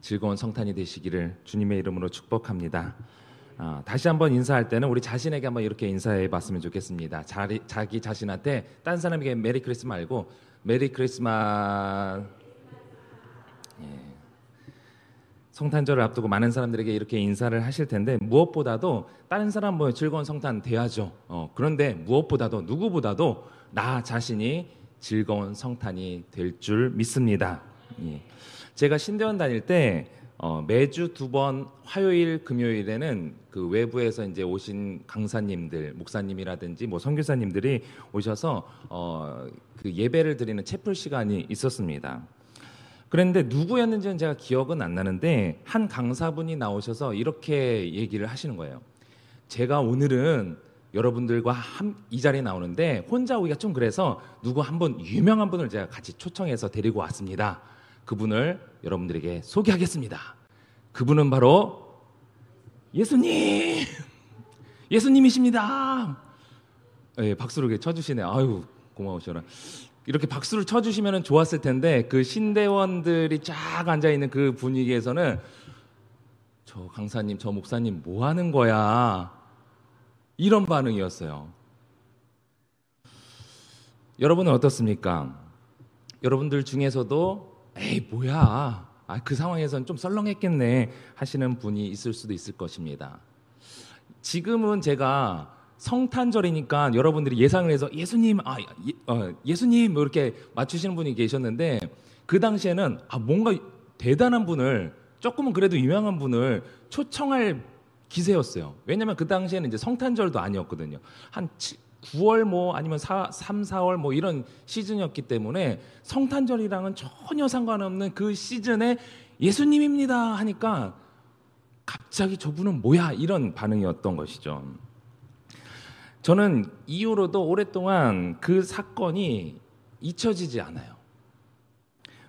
즐거운 성탄이 되시기를 주님의 이름으로 축복합니다. 다시 한번 인사할 때는 우리 자신에게 한번 이렇게 인사해 봤으면 좋겠습니다. 자기 자신한테 딴 사람에게 메리 크리스마스 말고 메리 크리스마스. 성탄절을 앞두고 많은 사람들에게 이렇게 인사를 하실 텐데 무엇보다도 다른 사람 뭐 즐거운 성탄 돼야죠. 그런데 무엇보다도 누구보다도 나 자신이 즐거운 성탄이 될 줄 믿습니다. 제가 신대원 다닐 때 매주 2번 화요일 금요일에는 그 외부에서 이제 오신 강사님들, 목사님이라든지 뭐 선교사님들이 오셔서 그 예배를 드리는 채플 시간이 있었습니다. 그런데 누구였는지는 제가 기억은 안 나는데 한 강사분이 나오셔서 이렇게 얘기를 하시는 거예요. 제가 오늘은 여러분들과 이 자리에 나오는데 혼자 오기가 좀 그래서 누구 한 분 유명한 분을 제가 같이 초청해서 데리고 왔습니다. 그분을 여러분들에게 소개하겠습니다. 그분은 바로 예수님! 예수님이십니다. 네, 박수를 이렇게 쳐주시네요. 아유, 고마우셔라. 이렇게 박수를 쳐주시면 좋았을 텐데 그 신대원들이 쫙 앉아있는 그 분위기에서는 저 강사님, 저 목사님 뭐 하는 거야? 이런 반응이었어요. 여러분은 어떻습니까? 여러분들 중에서도 에이 뭐야, 그 상황에서는 좀 썰렁했겠네 하시는 분이 있을 수도 있을 것입니다. 지금은 제가 성탄절이니까 여러분들이 예상을 해서 예수님, 예수님 뭐 이렇게 맞추시는 분이 계셨는데 그 당시에는 뭔가 대단한 분을, 조금은 그래도 유명한 분을 초청할 기세였어요. 왜냐하면 그 당시에는 이제 성탄절도 아니었거든요. 한 9월 뭐 아니면 3, 4월 뭐 이런 시즌이었기 때문에 성탄절이랑은 전혀 상관없는 그 시즌에 예수님입니다 하니까 갑자기 저분은 뭐야 이런 반응이었던 것이죠. 저는 이후로도 오랫동안 그 사건이 잊혀지지 않아요.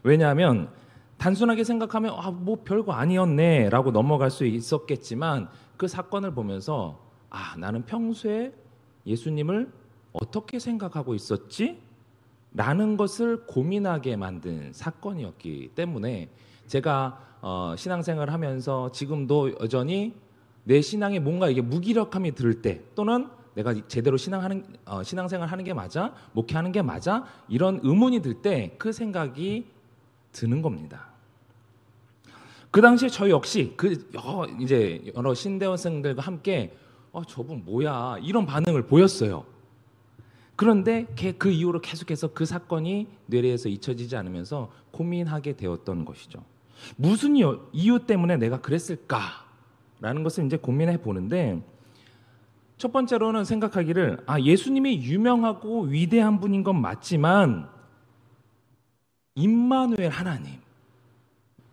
왜냐하면 단순하게 생각하면 뭐 별거 아니었네 라고 넘어갈 수 있었겠지만 그 사건을 보면서 나는 평소에 예수님을 어떻게 생각하고 있었지? 라는 것을 고민하게 만든 사건이었기 때문에 제가 신앙생활을 하면서 지금도 여전히 내 신앙에 뭔가 이게 무기력함이 들 때, 또는 내가 제대로 신앙생활 하는 게 맞아? 목회하는 게 맞아? 이런 의문이 들 때 그 생각이 드는 겁니다. 그 당시에 저 역시 이제 여러 신대원생들과 함께 저분 뭐야 이런 반응을 보였어요. 그런데 그 이후로 계속해서 그 사건이 뇌리에서 잊혀지지 않으면서 고민하게 되었던 것이죠. 무슨 이유 때문에 내가 그랬을까라는 것을 이제 고민해 보는데, 첫 번째로는 생각하기를 예수님이 유명하고 위대한 분인 건 맞지만 임마누엘 하나님,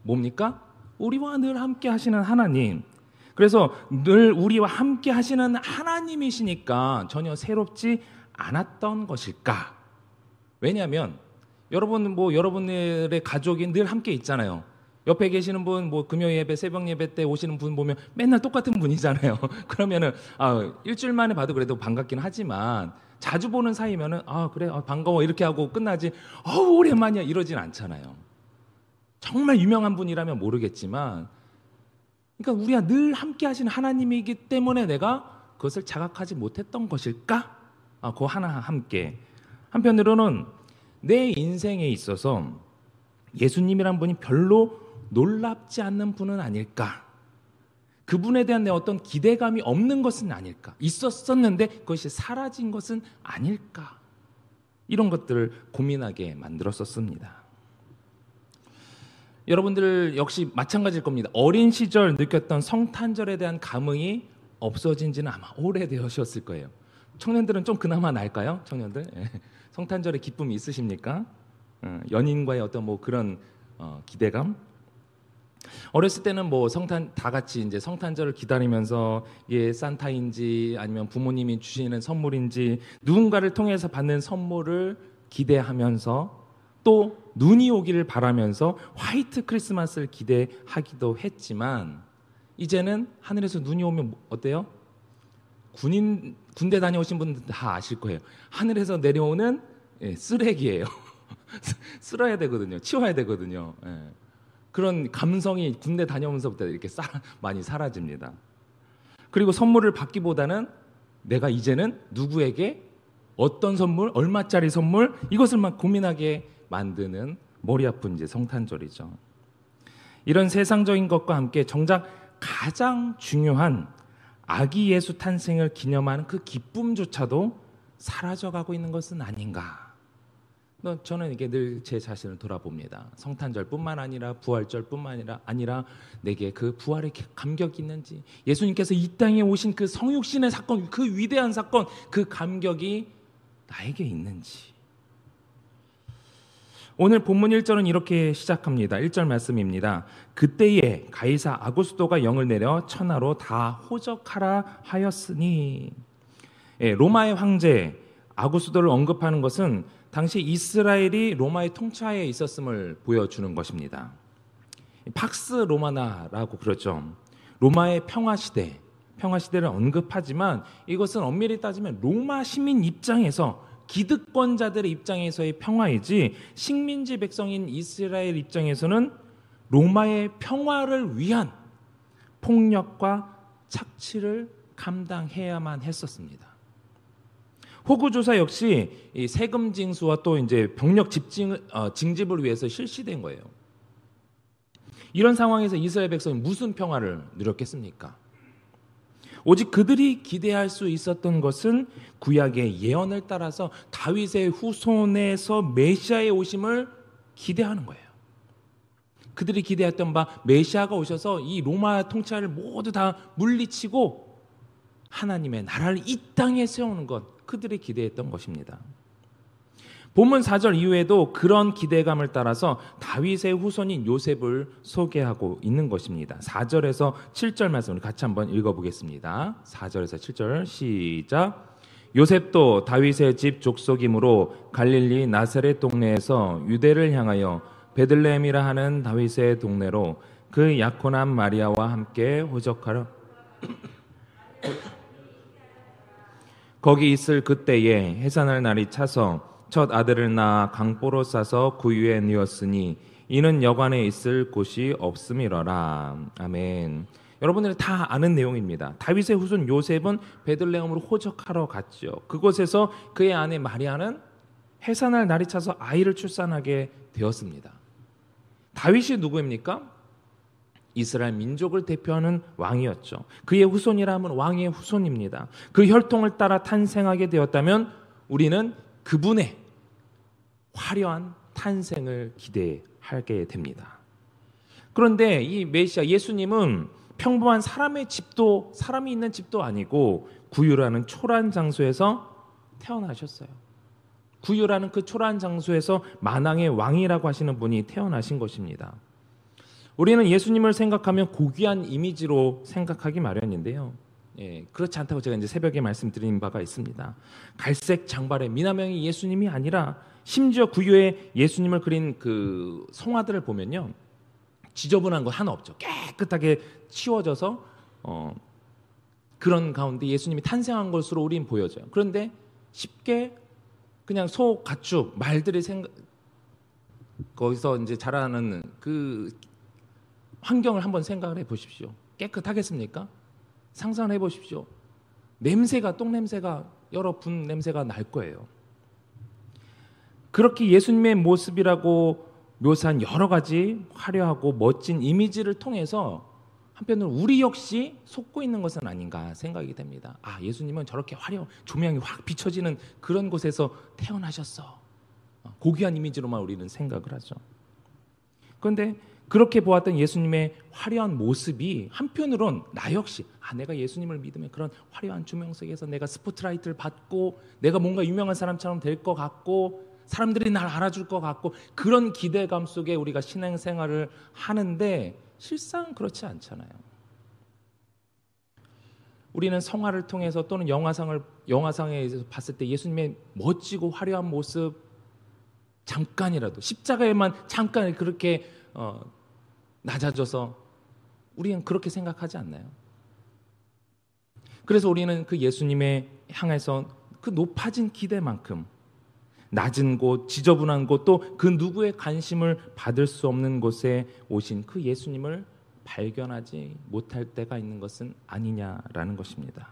뭡니까? 우리와 늘 함께 하시는 하나님. 그래서 늘 우리와 함께 하시는 하나님이시니까 전혀 새롭지 않았던 것일까? 왜냐하면 여러분들의 가족이 늘 함께 있잖아요. 옆에 계시는 분, 금요 예배, 새벽 예배 때 오시는 분 보면 맨날 똑같은 분이잖아요. 그러면은 일주일 만에 봐도 그래도 반갑긴 하지만 자주 보는 사이면은 그래 반가워 이렇게 하고 끝나지 오랜만이야 이러진 않잖아요. 정말 유명한 분이라면 모르겠지만, 그러니까 우리가 늘 함께 하시는 하나님이기 때문에 내가 그것을 자각하지 못했던 것일까? 그거 하나 함께. 한편으로는 내 인생에 있어서 예수님이란 분이 별로 놀랍지 않는 분은 아닐까? 그분에 대한 내 어떤 기대감이 없는 것은 아닐까? 있었었는데 그것이 사라진 것은 아닐까? 이런 것들을 고민하게 만들었었습니다. 여러분들 역시 마찬가지일 겁니다. 어린 시절 느꼈던 성탄절에 대한 감흥이 없어진 지는 아마 오래되셨을 거예요. 청년들은 좀 그나마 날까요? 청년들? 성탄절에 기쁨이 있으십니까? 연인과의 어떤 그런 기대감? 어렸을 때는 다 같이 이제 성탄절을 기다리면서 산타인지 아니면 부모님이 주시는 선물인지 누군가를 통해서 받는 선물을 기대하면서 또 눈이 오기를 바라면서 화이트 크리스마스를 기대하기도 했지만, 이제는 하늘에서 눈이 오면 어때요? 군대 다녀오신 분들 다 아실 거예요. 하늘에서 내려오는 쓰레기예요. 쓸어야 되거든요. 치워야 되거든요. 그런 감성이 군대 다녀오면서부터 이렇게 많이 사라집니다. 그리고 선물을 받기보다는 내가 이제는 누구에게 어떤 선물, 얼마짜리 선물, 이것을 막 고민하게 만드는 머리 아픈 이제 성탄절이죠. 이런 세상적인 것과 함께 정작 가장 중요한 아기 예수 탄생을 기념하는 그 기쁨조차도 사라져가고 있는 것은 아닌가. 저는 이게 늘 제 자신을 돌아봅니다. 성탄절뿐만 아니라 부활절뿐만 아니라 내게 그 부활의 감격이 있는지, 예수님께서 이 땅에 오신 그 성육신의 사건, 그 위대한 사건, 그 감격이 나에게 있는지. 오늘 본문 1절은 이렇게 시작합니다. 1절 말씀입니다. 그때에 가이사 아구스도가 영을 내려 천하로 다 호적하라 하였으니. 로마의 황제 아구스도를 언급하는 것은 당시 이스라엘이 로마의 통치하에 있었음을 보여주는 것입니다. 팍스 로마나라고 그러죠. 로마의 평화시대를 언급하지만 이것은 엄밀히 따지면 로마 시민 입장에서, 기득권자들의 입장에서의 평화이지 식민지 백성인 이스라엘 입장에서는 로마의 평화를 위한 폭력과 착취를 감당해야만 했었습니다. 호구조사 역시 이 세금 징수와 또 이제 병력 징집을 위해서 실시된 거예요. 이런 상황에서 이스라엘 백성이 무슨 평화를 누렸겠습니까? 오직 그들이 기대할 수 있었던 것은 구약의 예언을 따라서 다윗의 후손에서 메시아의 오심을 기대하는 거예요. 그들이 기대했던 바 메시아가 오셔서 이 로마 통치를 모두 다 물리치고 하나님의 나라를 이 땅에 세우는 것, 그들이 기대했던 것입니다. 본문 4절 이후에도 그런 기대감을 따라서 다윗의 후손인 요셉을 소개하고 있는 것입니다. 4절에서 7절 말씀을 같이 한번 읽어보겠습니다. 4절에서 7절 시작. 요셉도 다윗의 집 족속이므로 갈릴리 나사렛 동네에서 유대를 향하여 베들레헴이라 하는 다윗의 동네로 그 약혼한 마리아와 함께 호적하러 거기 있을 그때에 해산할 날이 차서 첫 아들을 낳아 강보로 싸서 구유에 누었으니 이는 여관에 있을 곳이 없음이러라. 아멘. 여러분들이 다 아는 내용입니다. 다윗의 후손 요셉은 베들레헴으로 호적하러 갔죠. 그곳에서 그의 아내 마리아는 해산할 날이 차서 아이를 출산하게 되었습니다. 다윗이 누구입니까? 이스라엘 민족을 대표하는 왕이었죠. 그의 후손이라 하면 왕의 후손입니다. 그 혈통을 따라 탄생하게 되었다면 우리는 그분의 화려한 탄생을 기대하게 됩니다. 그런데 이 메시아 예수님은 평범한 사람이 있는 집도 아니고 구유라는 초라한 장소에서 태어나셨어요. 구유라는 그 초라한 장소에서 만왕의 왕이라고 하시는 분이 태어나신 것입니다. 우리는 예수님을 생각하면 고귀한 이미지로 생각하기 마련인데요. 그렇지 않다고 제가 이제 새벽에 말씀드린 바가 있습니다. 갈색 장발의 미남형이 예수님이 아니라 심지어 구유에 예수님을 그린 그 성화들을 보면요, 지저분한 거 하나 없죠. 깨끗하게 치워져서 그런 가운데 예수님이 탄생한 것으로 우린 보여져요. 그런데 쉽게 그냥 소, 가축, 말들이 거기서 이제 자라는 그 환경을 한번 생각을 해보십시오. 깨끗하겠습니까? 상상을 해보십시오. 똥냄새가 여러 분 냄새가 날 거예요. 그렇게 예수님의 모습이라고 묘사한 여러 가지 화려하고 멋진 이미지를 통해서 한편으로 우리 역시 속고 있는 것은 아닌가 생각이 됩니다. 예수님은 저렇게 조명이 확 비춰지는 그런 곳에서 태어나셨어. 고귀한 이미지로만 우리는 생각을 하죠. 그런데 그렇게 보았던 예수님의 화려한 모습이 한편으론 나 역시 내가 예수님을 믿으면 그런 화려한 조명 속에서 내가 스포트라이트를 받고 내가 뭔가 유명한 사람처럼 될 것 같고 사람들이 날 알아줄 것 같고 그런 기대감 속에 우리가 신앙생활을 하는데 실상 그렇지 않잖아요. 우리는 성화를 통해서 또는 영화상에서 봤을 때 예수님의 멋지고 화려한 모습 잠깐이라도 십자가에만 잠깐 그렇게 낮아져서 우리는 그렇게 생각하지 않나요? 그래서 우리는 그 예수님에 향해서 그 높아진 기대만큼 낮은 곳, 지저분한 곳, 또 그 누구의 관심을 받을 수 없는 곳에 오신 그 예수님을 발견하지 못할 때가 있는 것은 아니냐라는 것입니다.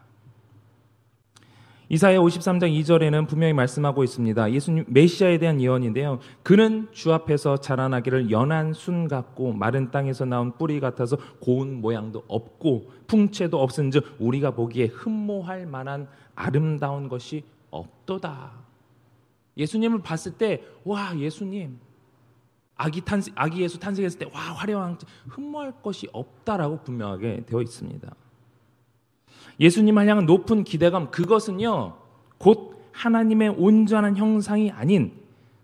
이사야 53장 2절에는 분명히 말씀하고 있습니다. 예수님 메시아에 대한 예언인데요. 그는 주 앞에서 자라나기를 연한 순 같고 마른 땅에서 나온 뿌리 같아서 고운 모양도 없고 풍채도 없은즉 우리가 보기에 흠모할 만한 아름다운 것이 없도다. 예수님을 봤을 때 와, 예수님 아기 예수 탄생했을 때 와, 화려한 흠모할 것이 없다라고 분명하게 되어 있습니다. 예수님을 향한 높은 기대감, 그것은요 곧 하나님의 온전한 형상이 아닌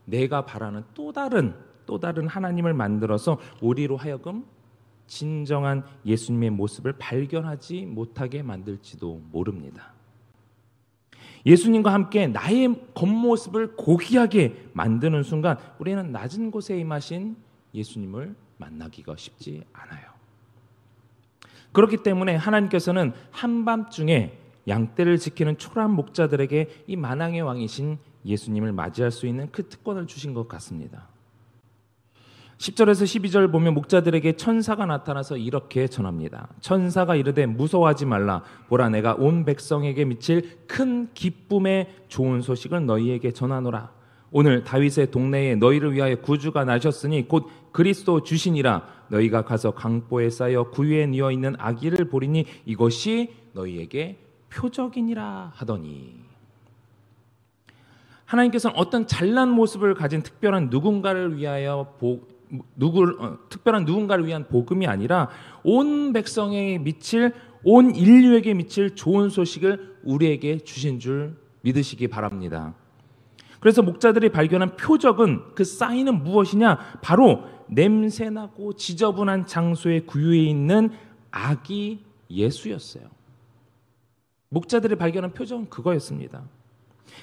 내가 바라는 또 다른 하나님을 만들어서 우리로 하여금 진정한 예수님의 모습을 발견하지 못하게 만들지도 모릅니다. 예수님과 함께 나의 겉모습을 고귀하게 만드는 순간 우리는 낮은 곳에 임하신 예수님을 만나기가 쉽지 않아요. 그렇기 때문에 하나님께서는 한밤중에 양떼를 지키는 초라한 목자들에게 이 만왕의 왕이신 예수님을 맞이할 수 있는 그 특권을 주신 것 같습니다. 10절에서 12절 보면 목자들에게 천사가 나타나서 이렇게 전합니다. 천사가 이르되 무서워하지 말라. 보라, 내가 온 백성에게 미칠 큰 기쁨의 좋은 소식을 너희에게 전하노라. 오늘 다윗의 동네에 너희를 위하여 구주가 나셨으니 곧 그리스도 주시니라. 너희가 가서 강보에 쌓여 구유에 뉘어 있는 아기를 보리니 이것이 너희에게 표적이니라 하더니, 하나님께서는 어떤 잘난 모습을 가진 특별한 누군가를 위한 복음이 아니라 온 백성에 미칠, 온 인류에게 미칠 좋은 소식을 우리에게 주신 줄 믿으시기 바랍니다. 그래서 목자들이 발견한 표적은, 그 사인은 무엇이냐? 바로 냄새나고 지저분한 장소에 구유해 있는 아기 예수였어요. 목자들이 발견한 표적은 그거였습니다.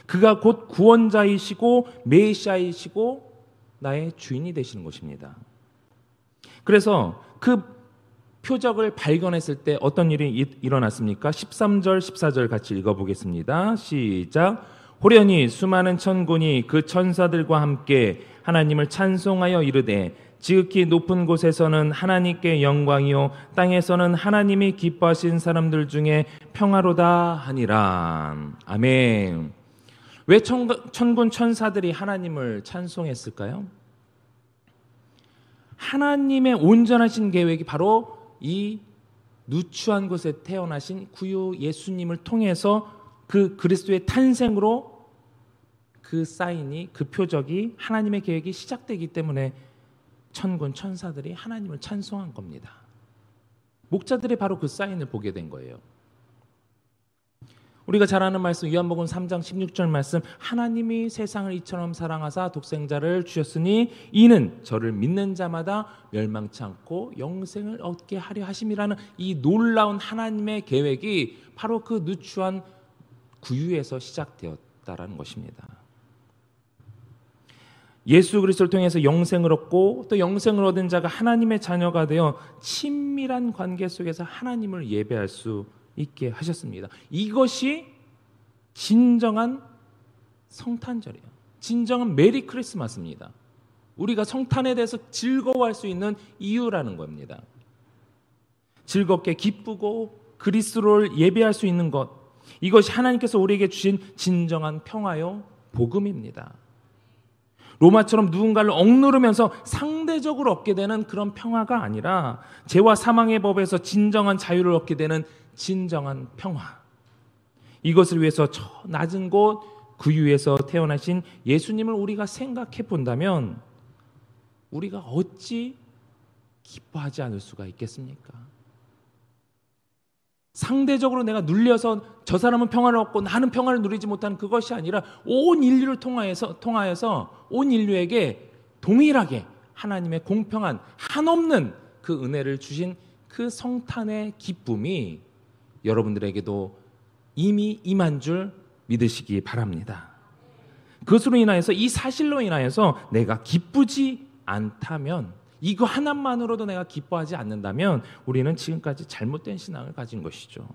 그가 곧 구원자이시고 메시아이시고 나의 주인이 되시는 것입니다. 그래서 그 표적을 발견했을 때 어떤 일이 일어났습니까? 13절 14절 같이 읽어보겠습니다. 시작. 호련히 수많은 천군이 그 천사들과 함께 하나님을 찬송하여 이르되 지극히 높은 곳에서는 하나님께 영광이요 땅에서는 하나님이 기뻐하신 사람들 중에 평화로다 하니라. 아멘. 왜 천군 천사들이 하나님을 찬송했을까요? 하나님의 온전하신 계획이 바로 이 누추한 곳에 태어나신 구유 예수님을 통해서 그 그리스도의 탄생으로 그 사인이, 그 표적이, 하나님의 계획이 시작되기 때문에 천군 천사들이 하나님을 찬송한 겁니다. 목자들이 바로 그 사인을 보게 된 거예요. 우리가 잘 아는 말씀, 요한복음 3장 16절 말씀, 하나님이 세상을 이처럼 사랑하사 독생자를 주셨으니 이는 저를 믿는 자마다 멸망치 않고 영생을 얻게 하려 하심이라는 이 놀라운 하나님의 계획이 바로 그 누추한 구유에서 시작되었다라는 것입니다. 예수 그리스도를 통해서 영생을 얻고 또 영생을 얻은 자가 하나님의 자녀가 되어 친밀한 관계 속에서 하나님을 예배할 수 있게 하셨습니다. 이것이 진정한 성탄절이에요. 진정한 메리 크리스마스입니다. 우리가 성탄에 대해서 즐거워할 수 있는 이유라는 겁니다. 즐겁게 기쁘고 그리스도를 예배할 수 있는 것, 이것이 하나님께서 우리에게 주신 진정한 평화요 복음입니다. 로마처럼 누군가를 억누르면서 상대적으로 얻게 되는 그런 평화가 아니라 죄와 사망의 법에서 진정한 자유를 얻게 되는 진정한 평화. 이것을 위해서 저 낮은 곳 구유에서 태어나신 예수님을 우리가 생각해 본다면 우리가 어찌 기뻐하지 않을 수가 있겠습니까? 상대적으로 내가 눌려서 저 사람은 평화를 얻고 나는 평화를 누리지 못하는 그것이 아니라 온 인류를 통하여서 온 인류에게 동일하게 하나님의 공평한 한없는 그 은혜를 주신 그 성탄의 기쁨이 여러분들에게도 이미 임한 줄 믿으시기 바랍니다. 그것으로 인하여서, 이 사실로 인하여서 내가 기쁘지 않다면, 이거 하나만으로도 내가 기뻐하지 않는다면 우리는 지금까지 잘못된 신앙을 가진 것이죠.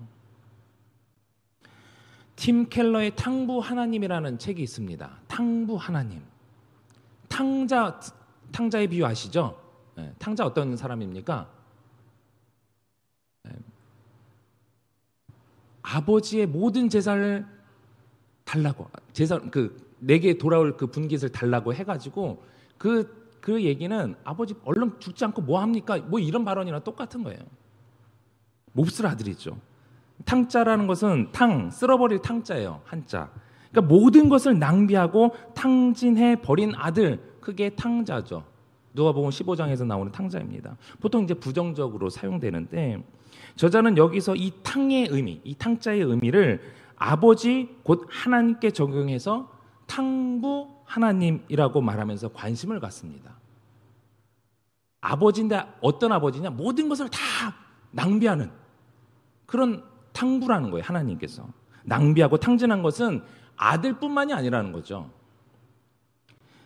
팀 켈러의 탕부 하나님이라는 책이 있습니다. 탕부 하나님. 탕자의 비유 아시죠? 네, 탕자 어떤 사람입니까? 네, 아버지의 모든 재산을 달라고, 내게 돌아올 그 분깃을 달라고 해가지고 그 얘기는 아버지 얼른 죽지 않고 뭐 합니까? 뭐 이런 발언이랑 똑같은 거예요. 몹쓸 아들이죠. 탕자라는 것은 쓸어버릴 탕자예요. 한자. 그러니까 모든 것을 낭비하고 탕진해 버린 아들, 그게 탕자죠. 누가복음 15장에서 나오는 탕자입니다. 보통 이제 부정적으로 사용되는데 저자는 여기서 이 탕의 의미, 이 탕자의 의미를 아버지 곧 하나님께 적용해서 탕부 하나님이라고 말하면서 관심을 갖습니다. 아버지인데 어떤 아버지냐? 모든 것을 다 낭비하는 그런 탕부라는 거예요. 하나님께서. 낭비하고 탕진한 것은 아들뿐만이 아니라는 거죠.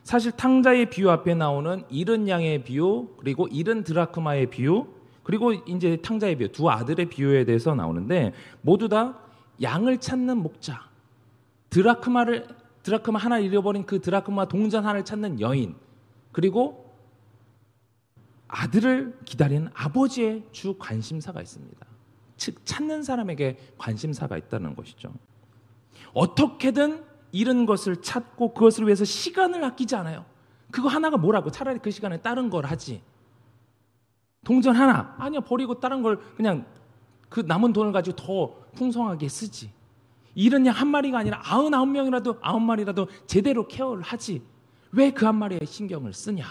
사실 탕자의 비유 앞에 나오는 잃은 양의 비유, 그리고 잃은 드라크마의 비유, 그리고 이제 탕자의 비유, 두 아들의 비유에 대해서 나오는데 모두 다 양을 찾는 목자, 드라크마 하나 잃어버린 그 드라크마 동전 하나를 찾는 여인, 그리고 아들을 기다리는 아버지의 주 관심사가 있습니다. 즉 찾는 사람에게 관심사가 있다는 것이죠. 어떻게든 잃은 것을 찾고 그것을 위해서 시간을 아끼지 않아요. 그거 하나가 뭐라고? 차라리 그 시간에 다른 걸 하지. 동전 하나 아니야, 버리고 다른 걸 그냥 그 남은 돈을 가지고 더 풍성하게 쓰지. 잃은 양 한 마리가 아니라 9마리라도 제대로 케어를 하지. 왜 그 한 마리에 신경을 쓰냐?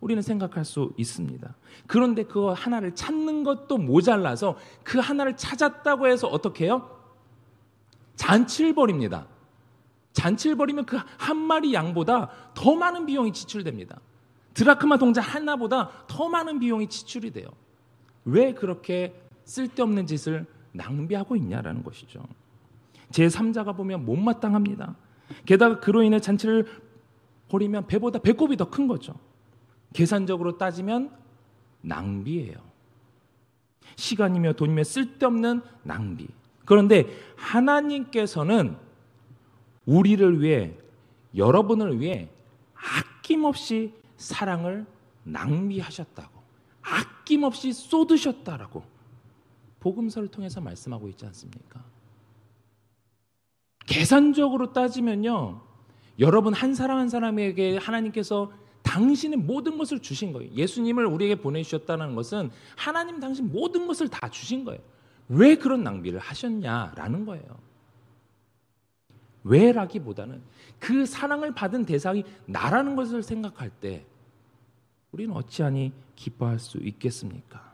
우리는 생각할 수 있습니다. 그런데 그 하나를 찾는 것도 모자라서 그 하나를 찾았다고 해서 어떻게 해요? 잔치를 벌입니다. 잔치를 벌이면 그 한 마리 양보다 더 많은 비용이 지출됩니다. 드라크마 동전 하나보다 더 많은 비용이 지출이 돼요. 왜 그렇게 쓸데없는 짓을 낭비하고 있냐라는 것이죠. 제3자가 보면 못마땅합니다. 게다가 그로 인해 잔치를 벌이면 배보다 배꼽이 더 큰 거죠. 계산적으로 따지면 낭비예요. 시간이며 돈이며 쓸데없는 낭비. 그런데 하나님께서는 우리를 위해, 여러분을 위해 아낌없이 사랑을 낭비하셨다고, 아낌없이 쏟으셨다라고 복음서를 통해서 말씀하고 있지 않습니까? 계산적으로 따지면요, 여러분 한 사람 한 사람에게 하나님께서 당신의 모든 것을 주신 거예요. 예수님을 우리에게 보내주셨다는 것은 하나님 당신 모든 것을 다 주신 거예요. 왜 그런 낭비를 하셨냐라는 거예요. 왜라기보다는 그 사랑을 받은 대상이 나라는 것을 생각할 때 우리는 어찌하니 기뻐할 수 있겠습니까?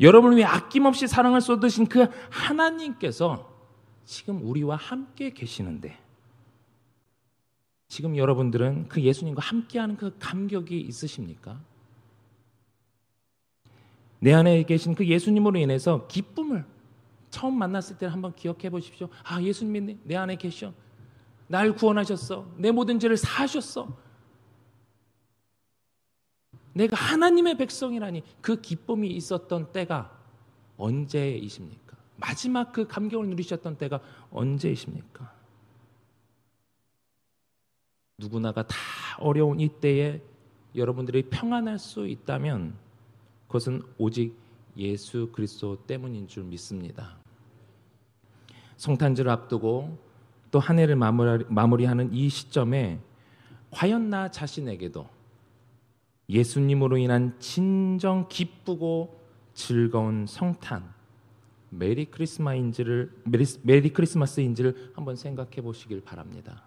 여러분을 위해 아낌없이 사랑을 쏟으신 그 하나님께서 지금 우리와 함께 계시는데, 지금 여러분들은 그 예수님과 함께하는 그 감격이 있으십니까? 내 안에 계신 그 예수님으로 인해서 기쁨을 처음 만났을 때 한번 기억해 보십시오. 아, 예수님이 내 안에 계셔. 날 구원하셨어. 내 모든 죄를 사하셨어. 내가 하나님의 백성이라니, 그 기쁨이 있었던 때가 언제이십니까? 마지막 그 감격을 누리셨던 때가 언제이십니까? 누구나가 다 어려운 이때에 여러분들이 평안할 수 있다면 그것은 오직 예수 그리스도 때문인 줄 믿습니다. 성탄절을 앞두고 또 한 해를 마무리하는 이 시점에 과연 나 자신에게도 예수님으로 인한 진정 기쁘고 즐거운 성탄, 메리 크리스마스인지를 한번 생각해 보시길 바랍니다.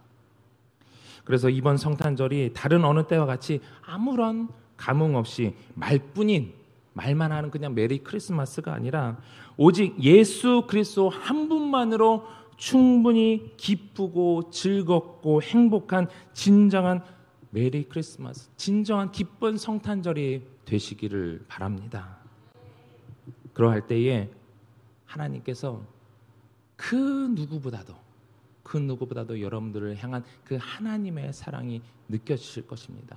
그래서 이번 성탄절이 다른 어느 때와 같이 아무런 감흥 없이 말만 하는 그냥 메리 크리스마스가 아니라 오직 예수 그리스도 한 분만으로 충분히 기쁘고 즐겁고 행복한 진정한 메리 크리스마스, 진정한 기쁜 성탄절이 되시기를 바랍니다. 그러할 때에 하나님께서 그 누구보다도 여러분들을 향한 그 하나님의 사랑이 느껴지실 것입니다.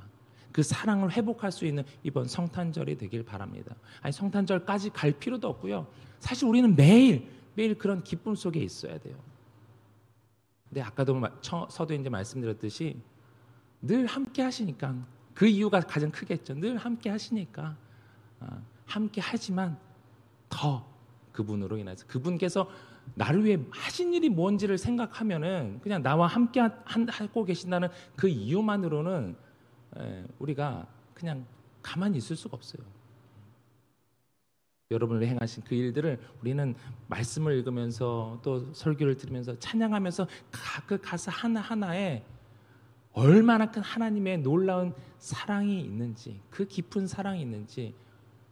그 사랑을 회복할 수 있는 이번 성탄절이 되길 바랍니다. 아니, 성탄절까지 갈 필요도 없고요. 사실 우리는 매일 그런 기쁨 속에 있어야 돼요. 근데 아까도 서두에 이제 말씀드렸듯이 늘 함께 하시니까 그 이유가 가장 크겠죠. 늘 함께 하시니까 함께 하지만 더 그분으로 인해서 그분께서 나를 위해 하신 일이 뭔지를 생각하면은 그냥 나와 함께 하고 계신다는 그 이유만으로는 우리가 그냥 가만히 있을 수가 없어요. 여러분을 행하신 그 일들을 우리는 말씀을 읽으면서 또 설교를 들으면서 찬양하면서 그 가사 하나하나에 얼마나 큰 하나님의 놀라운 사랑이 있는지, 그 깊은 사랑이 있는지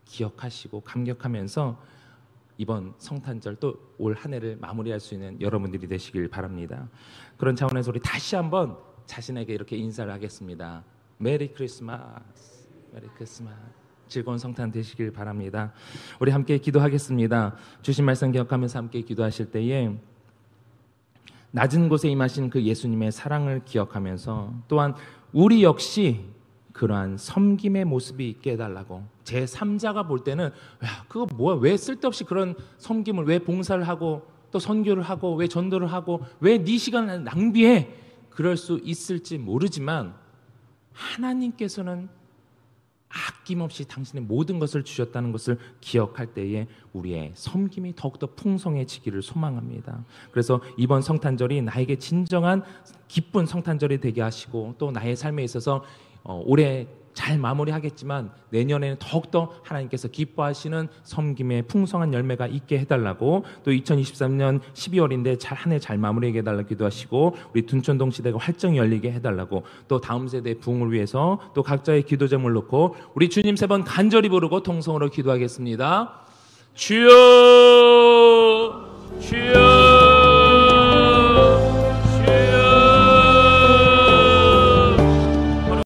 기억하시고 감격하면서 이번 성탄절 또 올 한 해를 마무리할 수 있는 여러분들이 되시길 바랍니다. 그런 차원에서 우리 다시 한번 자신에게 이렇게 인사를 하겠습니다. 메리 크리스마스, 메리 크리스마스. 즐거운 성탄 되시길 바랍니다. 우리 함께 기도하겠습니다. 주신 말씀 기억하면서 함께 기도하실 때에 낮은 곳에 임하신 그 예수님의 사랑을 기억하면서 또한 우리 역시 그러한 섬김의 모습이 있게 해달라고. 제 3자가 볼 때는 야, 그거 뭐야? 왜 쓸데없이 그런 섬김을, 왜 봉사를 하고 또 선교를 하고 왜 전도를 하고 왜 네 시간을 낭비해? 그럴 수 있을지 모르지만 하나님께서는 아낌없이 당신의 모든 것을 주셨다는 것을 기억할 때에 우리의 섬김이 더욱더 풍성해지기를 소망합니다. 그래서 이번 성탄절이 나에게 진정한 기쁜 성탄절이 되게 하시고 또 나의 삶에 있어서 올해 잘 마무리하겠지만 내년에는 더욱더 하나님께서 기뻐하시는 섬김의 풍성한 열매가 있게 해달라고, 또 2023년 12월인데 한 해 잘 마무리하게 해달라고 기도하시고 우리 둔촌동 시대가 활정이 열리게 해달라고, 또 다음 세대의 부흥을 위해서 또 각자의 기도 제목을 놓고 우리 주님 3번 간절히 부르고 통성으로 기도하겠습니다. 주여 주여